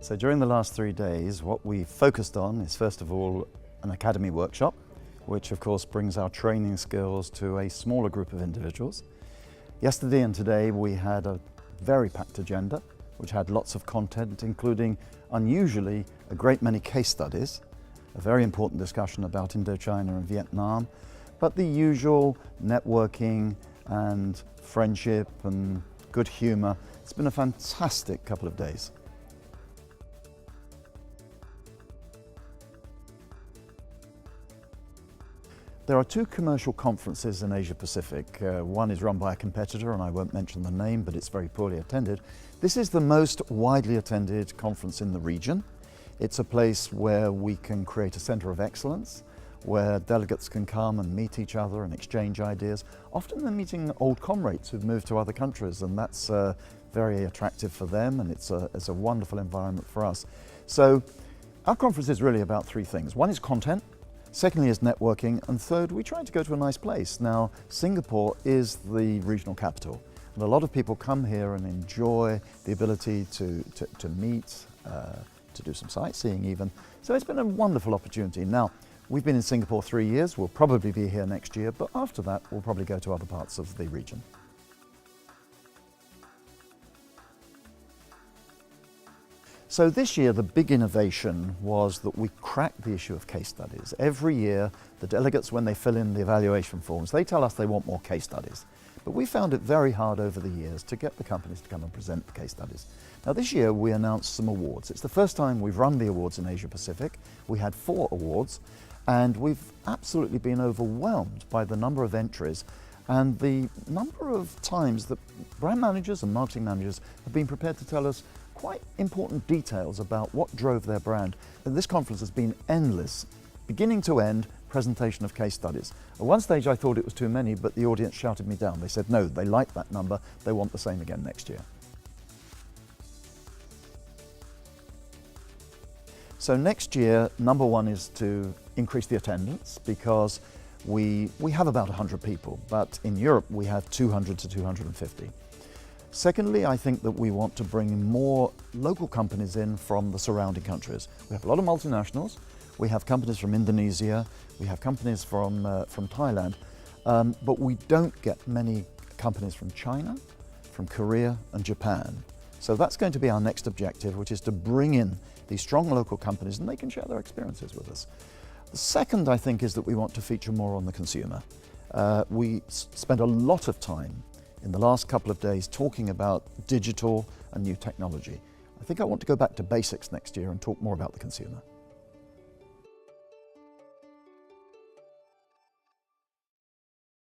So during the last 3 days, what we focused on is first of all an academy workshop, which of course brings our training skills to a smaller group of individuals. Yesterday and today we had a very packed agenda, which had lots of content, including unusually a great many case studies, a very important discussion about Indochina and Vietnam, but the usual networking and friendship and good humor. It's been a fantastic couple of days. There are two commercial conferences in Asia Pacific. One is run by a competitor, and I won't mention the name, but it's very poorly attended. This is the most widely attended conference in the region. It's a place where we can create a center of excellence, where delegates can come and meet each other and exchange ideas. Often they're meeting old comrades who've moved to other countries, and that's very attractive for them, and it's a wonderful environment for us. So our conference is really about three things. One is content. Secondly is networking, and third, we try to go to a nice place. Now, Singapore is the regional capital, and a lot of people come here and enjoy the ability to meet, to do some sightseeing even. So it's been a wonderful opportunity. Now, we've been in Singapore 3 years, we'll probably be here next year, but after that, we'll probably go to other parts of the region. So this year, the big innovation was that we cracked the issue of case studies. Every year, the delegates, when they fill in the evaluation forms, they tell us they want more case studies. But we found it very hard over the years to get the companies to come and present the case studies. Now this year, we announced some awards. It's the first time we've run the awards in Asia Pacific. We had 4 awards, and we've absolutely been overwhelmed by the number of entries and the number of times that brand managers and marketing managers have been prepared to tell us quite important details about what drove their brand. And this conference has been endless, beginning to end, presentation of case studies. At one stage I thought it was too many, but the audience shouted me down. They said no, they like that number, they want the same again next year. So next year, number one is to increase the attendance, because we have about 100 people, but in Europe we have 200 to 250. Secondly, I think that we want to bring more local companies in from the surrounding countries. We have a lot of multinationals, we have companies from Indonesia, we have companies from Thailand, but we don't get many companies from China, from Korea and Japan. So that's going to be our next objective, which is to bring in these strong local companies and they can share their experiences with us. The second, I think, is that we want to feature more on the consumer. We spent a lot of time in the last couple of days talking about digital and new technology. I think I want to go back to basics next year and talk more about the consumer.